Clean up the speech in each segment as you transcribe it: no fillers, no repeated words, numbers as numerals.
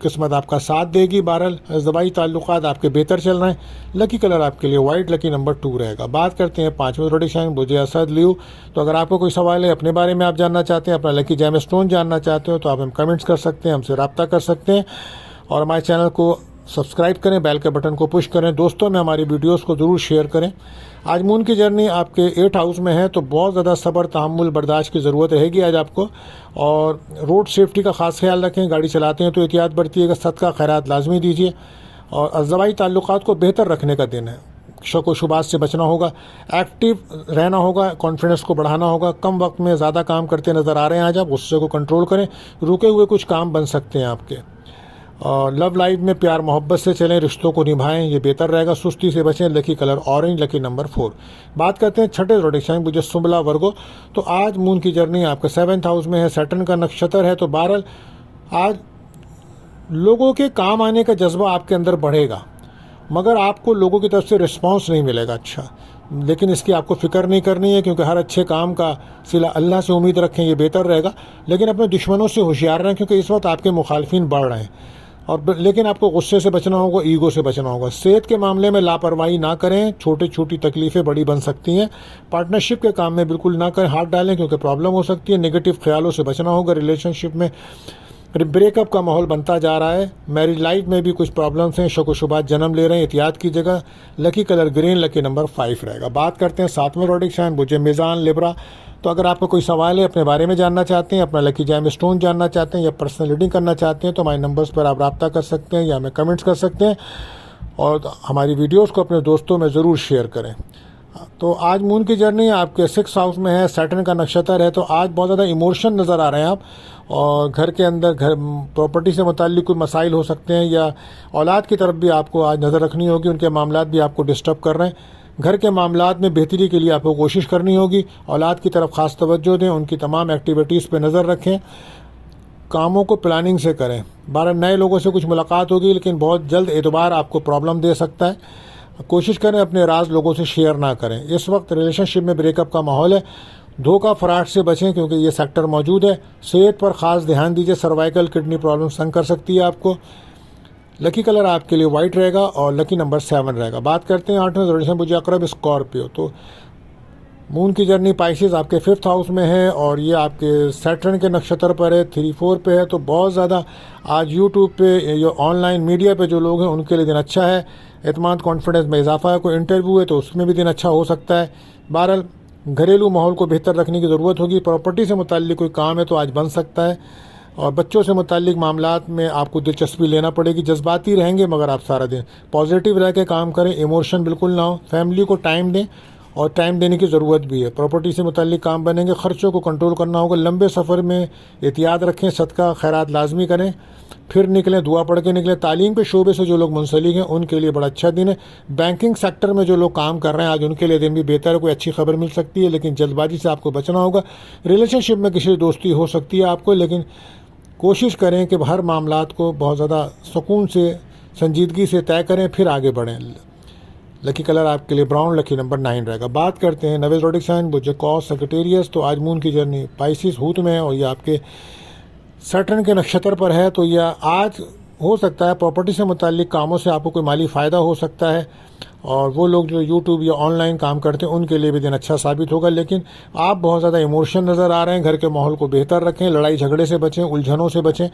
قسمت آپ کا ساتھ دے گی. بہرحال ازدواجی تعلقات آپ کے بہتر چل رہے ہیں. لکی کلر آپ کے لیے وائٹ, لکی نمبر 2 رہے گا. بات کرتے ہیں 5ویں زوڈک سائن بجے اسد لیو. تو اگر آپ کو کوئی سوال ہے, اپنے بارے میں آپ جاننا چاہتے ہیں, اپنا لکی جیم اسٹون جاننا چاہتے ہو, تو آپ ہم کمنٹس کر سکتے ہیں, ہم سے رابطہ کر سکتے ہیں. اور ہمارے چینل کو سبسکرائب کریں, بیل کے بٹن کو پش کریں, دوستوں میں ہماری ویڈیوز کو ضرور شیئر کریں. آج مون کی جرنی آپ کے 8 ہاؤس میں ہے, تو بہت زیادہ صبر, تحمل, برداشت کی ضرورت رہے گی آج آپ کو. اور روڈ سیفٹی کا خاص خیال رکھیں, گاڑی چلاتے ہیں تو احتیاط برتیے گا, صدقہ خیرات لازمی دیجیے. اور ازدواجی تعلقات کو بہتر رکھنے کا دن ہے. شک و شبہات سے بچنا ہوگا, ایکٹیو رہنا ہوگا, کانفیڈنس کو بڑھانا ہوگا. کم وقت میں زیادہ کام کرتے نظر آ رہے ہیں آج آپ, غصے کو کنٹرول کریں, رکے ہوئے کچھ کام بن سکتے ہیں آپ کے. اور لو لائف میں پیار محبت سے چلیں, رشتوں کو نبھائیں, یہ بہتر رہے گا. سستی سے بچیں, لکی کلر اورنج, لکی نمبر 4. بات کرتے ہیں 6ٹھے زوڈک سائن مجھے سنبلا ورگو. تو آج مون کی جرنی آپ کے 7th ہاؤس میں ہے, سیٹرن کا نکشتر ہے. تو بہرحال آج لوگوں کے کام آنے کا جذبہ آپ کے اندر بڑھے گا, مگر آپ کو لوگوں کی طرف سے رسپانس نہیں ملے گا اچھا. لیکن اس کی آپ کو فکر نہیں کرنی ہے, کیونکہ ہر اچھے کام کا صلہ اللہ سے امید رکھیں, یہ بہتر رہے گا. لیکن اپنے دشمنوں سے ہوشیار رہیں, کیونکہ اس وقت آپ کے مخالفین بڑھ رہے ہیں. لیکن آپ کو غصے سے بچنا ہوگا, ایگو سے بچنا ہوگا. صحت کے معاملے میں لاپرواہی نہ کریں, چھوٹی تکلیفیں بڑی بن سکتی ہیں. پارٹنرشپ کے کام میں بالکل نہ کریں, ہاتھ ڈالیں, کیونکہ پرابلم ہو سکتی ہے. نگیٹو خیالوں سے بچنا ہوگا. ریلیشن شپ میں بریک اپ کا ماحول بنتا جا رہا ہے. میرج لائف میں بھی کچھ پرابلمس ہیں, شک و شبہات جنم لے رہے ہیں, احتیاط کی جگہ. لکی کلر گرین, لکی نمبر 5 رہے گا. بات کرتے ہیں 7ویں زوڈک سائن بجے میزان لیبرا. تو اگر آپ کو کوئی سوال ہے, اپنے بارے میں جاننا چاہتے ہیں, اپنا لکی جیم اسٹون جاننا چاہتے ہیں, یا پرسنل ریڈنگ کرنا چاہتے ہیں, تو ہمارے نمبرز پر آپ رابطہ کر سکتے ہیں, یا ہمیں کمنٹس کر سکتے ہیں. اور ہماری ویڈیوز کو اپنے دوستوں میں ضرور شیئر کریں. تو آج مون کی جرنی آپ کے 6 ہاؤس میں ہے, سیٹرن کا نکشتر ہے. تو آج بہت زیادہ ایموشن نظر آ رہے ہیں آپ, اور گھر کے اندر پراپرٹی سے متعلق کوئی مسائل ہو سکتے ہیں, یا اولاد کی طرف بھی آپ کو آج نظر رکھنی ہوگی. ان کے معاملات بھی آپ کو ڈسٹرب کر رہے ہیں. گھر کے معاملات میں بہتری کے لیے آپ کو کوشش کرنی ہوگی. اولاد کی طرف خاص توجہ دیں, ان کی تمام ایکٹیویٹیز پہ نظر رکھیں, کاموں کو پلاننگ سے کریں. 12 نئے لوگوں سے کچھ ملاقات ہوگی, لیکن بہت جلد اعتبار آپ کو پرابلم دے سکتا ہے. کوشش کریں اپنے راز لوگوں سے شیئر نہ کریں. اس وقت ریلیشن شپ میں بریک اپ کا ماحول ہے. دھوکہ فراڈ سے بچیں, کیونکہ یہ سیکٹر موجود ہے. صحت پر خاص دھیان دیجیے, سروائیکل کڈنی پرابلم تنگ کر سکتی ہے آپ کو. لکی کلر آپ کے لیے وائٹ رہے گا, اور لکی نمبر 7 رہے گا. بات کرتے ہیں 8ویں زوڈک سائن مجھے عقرب اسکارپیو. تو مون کی جرنی پائسز آپ کے 5th ہاؤس میں ہے, اور یہ آپ کے سیٹرن کے نکشتر پر ہے, 3-4 پہ ہے. تو بہت زیادہ آج یوٹیوب پہ یا آن لائن میڈیا پہ جو لوگ ہیں, ان کے لیے دن اچھا ہے. اعتماد کانفیڈنس میں اضافہ ہے. کوئی انٹرویو ہے تو اس میں بھی دن اچھا ہو سکتا ہے. بہرحال گھریلو ماحول کو بہتر رکھنے کی ضرورت ہوگی. پراپرٹی سے متعلق کوئی کام ہے تو آج بن سکتا ہے. اور بچوں سے متعلق معاملات میں آپ کو دلچسپی لینا پڑے گی. جذباتی رہیں گے, مگر آپ سارا دن پازیٹیو رہ کے کام کریں, ایموشن بالکل نہ ہو. فیملی کو ٹائم دیں, اور ٹائم دینے کی ضرورت بھی ہے. پراپرٹی سے متعلق کام بنیں گے, خرچوں کو کنٹرول کرنا ہوگا. لمبے سفر میں احتیاط رکھیں, صدقہ خیرات لازمی کریں, پھر نکلیں, دعا پڑھ کے نکلیں. تعلیم کے شعبے سے جو لوگ منسلک ہیں, ان کے لیے بڑا اچھا دن ہے. بینکنگ سیکٹر میں جو لوگ کام کر رہے ہیں, آج ان کے لیے دن بھی بہتر ہے. کوئی اچھی خبر مل سکتی ہے, لیکن جلد بازی سے آپ کو بچنا ہوگا. ریلیشن شپ میں کسی دوستی ہو سکتی ہے آپ کو, لیکن کوشش کریں کہ ہر معاملات کو بہت زیادہ سکون سے, سنجیدگی سے طے کریں, پھر آگے بڑھیں. لکی کلر آپ کے لیے براؤن, لکی نمبر 9 رہے گا. بات کرتے ہیں 9ویں زوڈک سائن بجے کاس سیکریٹریس. تو آج مون کی جرنی پائسز ہوت میں ہے, اور یہ آپ کے سیٹرن کے نکشتر پر ہے. تو یہ آج ہو سکتا ہے پراپرٹی سے متعلق کاموں سے آپ کو کوئی مالی فائدہ ہو سکتا ہے. اور وہ لوگ جو یوٹیوب یا آن لائن کام کرتے ہیں, ان کے لیے بھی دن اچھا ثابت ہوگا. لیکن آپ بہت زیادہ ایموشن نظر آ رہے ہیں. گھر کے ماحول کو بہتر رکھیں, لڑائی جھگڑے سے بچیں, الجھنوں سے بچیں.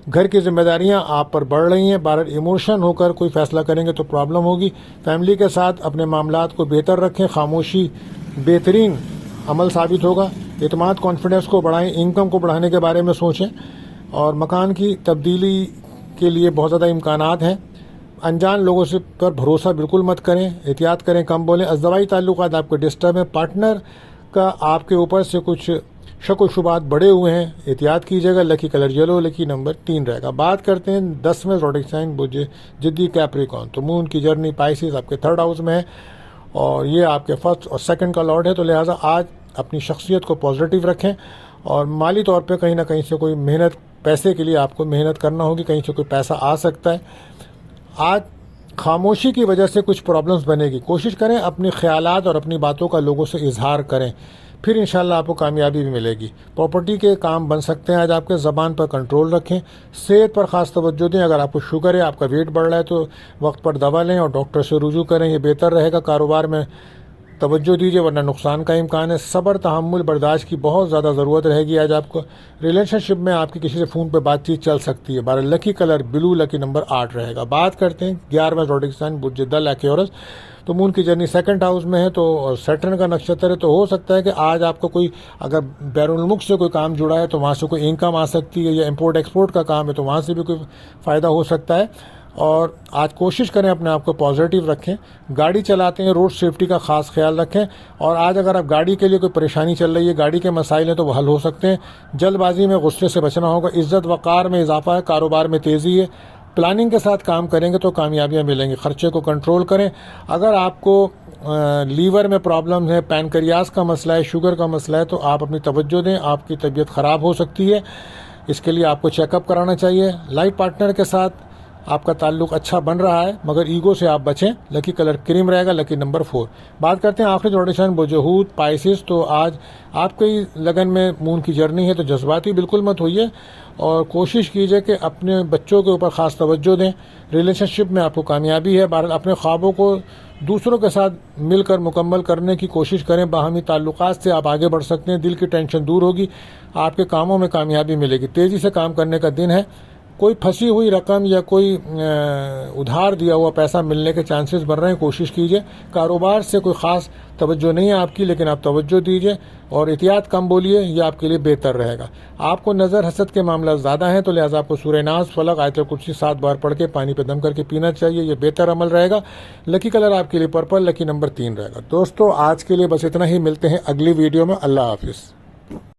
گھر کی ذمہ داریاں آپ پر بڑھ رہی ہیں. بہرحال ایموشن ہو کر کوئی فیصلہ کریں گے تو پرابلم ہوگی. فیملی کے ساتھ اپنے معاملات کو بہتر رکھیں. خاموشی بہترین عمل ثابت ہوگا. اعتماد کانفیڈنس کو بڑھائیں, انکم کو بڑھانے کے بارے میں سوچیں. اور مکان کی تبدیلی کے لیے بہت زیادہ امکانات ہیں. انجان لوگوں سے پر بھروسہ بالکل مت کریں, احتیاط کریں, کم بولیں. ازدواجی تعلقات آپ کے ڈسٹرب ہیں. پارٹنر کا آپ کے اوپر سے کچھ شک و شبہات بڑے ہوئے ہیں, احتیاط کیجیے گا. لکی کلر یلو, لکی نمبر 3 رہے گا. بات کرتے ہیں 10ویں زوڈک سائن بجے جدی کیپریکون. تو مون کی جرنی پائسز آپ کے 3rd ہاؤس میں ہے, اور یہ آپ کے 1st اور 2nd کا لارڈ ہے. تو لہٰذا آج اپنی شخصیت کو پازیٹیو رکھیں, اور مالی طور پہ کہیں نہ کہیں سے کوئی محنت, پیسے کے لیے آپ کو محنت کرنا ہوگی, کہیں سے کوئی پیسہ آ سکتا ہے. آج خاموشی کی وجہ سے کچھ پرابلمس بنے گی. کوشش کریں اپنے خیالات اور اپنی باتوں کا لوگوں سے اظہار کریں. پھر انشاءاللہ آپ کو کامیابی بھی ملے گی۔ پراپرٹی کے کام بن سکتے ہیں۔ آج آپ کے زبان پر کنٹرول رکھیں، صحت پر خاص توجہ دیں۔ اگر آپ کو شوگر ہے، آپ کا ویٹ بڑھ رہا ہے تو وقت پر دوا لیں اور ڈاکٹر سے رجوع کریں، یہ بہتر رہے گا۔ کاروبار میں توجہ دیجیے ورنہ نقصان کا امکان ہے۔ صبر، تحمل، برداشت کی بہت زیادہ ضرورت رہے گی آج آپ کو۔ ریلیشن شپ میں آپ کی کسی سے فون پہ بات چیت چل سکتی ہے۔ 12 لکی کلر بلو، لکی نمبر 8 رہے گا۔ بات کرتے ہیں 11واں زوڈک سائن برج ایکیورس۔ تو مون کی جرنی سیکنڈ ہاؤس میں ہے تو سیٹرن کا نکشتر ہے، تو ہو سکتا ہے کہ آج آپ کو کوئی اگر بیرون الملک سے کوئی کام جڑا ہے تو وہاں سے کوئی انکم آ سکتی ہے، یا امپورٹ ایکسپورٹ کا کام ہے تو وہاں سے بھی کوئی فائدہ ہو سکتا ہے۔ اور آج کوشش کریں اپنے آپ کو پازیٹیو رکھیں۔ گاڑی چلاتے ہیں روڈ سیفٹی کا خاص خیال رکھیں، اور آج اگر آپ گاڑی کے لیے کوئی پریشانی چل رہی ہے، گاڑی کے مسائل ہیں تو وہ حل ہو سکتے ہیں۔ جلد بازی میں غصے سے بچنا ہوگا۔ عزت وقار میں اضافہ ہے، کاروبار میں تیزی ہے۔ پلاننگ کے ساتھ کام کریں گے تو کامیابیاں ملیں گی۔ خرچے کو کنٹرول کریں۔ اگر آپ کو لیور میں پرابلم ہے، پینکریاس کا مسئلہ ہے، شوگر کا مسئلہ ہے تو آپ اپنی توجہ دیں، آپ کی طبیعت خراب ہو سکتی ہے۔ اس کے لیے آپ کو چیک اپ کرانا چاہیے۔ لائف پارٹنر کے ساتھ آپ کا تعلق اچھا بن رہا ہے مگر ایگو سے آپ بچیں۔ لکی کلر کریم رہے گا، لکی نمبر 4۔ بات کرتے ہیں آخری زوڈک سائن برج پائسس۔ تو آج آپ کی لگن میں مون کی جرنی ہے تو جذباتی بالکل مت ہوئیے، اور کوشش کیجئے کہ اپنے بچوں کے اوپر خاص توجہ دیں۔ ریلیشن شپ میں آپ کو کامیابی ہے۔ بہرحال اپنے خوابوں کو دوسروں کے ساتھ مل کر مکمل کرنے کی کوشش کریں۔ باہمی تعلقات سے آپ آگے بڑھ سکتے ہیں، دل کی ٹینشن دور ہوگی، آپ کے کاموں میں کامیابی ملے گی۔ تیزی سے کام کرنے کا دن ہے۔ کوئی پھنسی ہوئی رقم یا کوئی ادھار دیا ہوا پیسہ ملنے کے چانسز بن رہے ہیں، کوشش کیجئے۔ کاروبار سے کوئی خاص توجہ نہیں ہے آپ کی، لیکن آپ توجہ دیجئے اور احتیاط کم بولیے، یہ آپ کے لیے بہتر رہے گا۔ آپ کو نظر حسد کے معاملات زیادہ ہیں تو لہٰذا آپ کو سورہ ناس، فلق، آیت الکرسی 7 بار پڑھ کے پانی پہ دم کر کے پینا چاہیے، یہ بہتر عمل رہے گا۔ لکی کلر آپ کے لیے پرپل، لکی نمبر 3 رہے گا۔ دوستو آج کے لیے بس اتنا ہی، ملتے ہیں اگلی ویڈیو میں۔ اللہ حافظ۔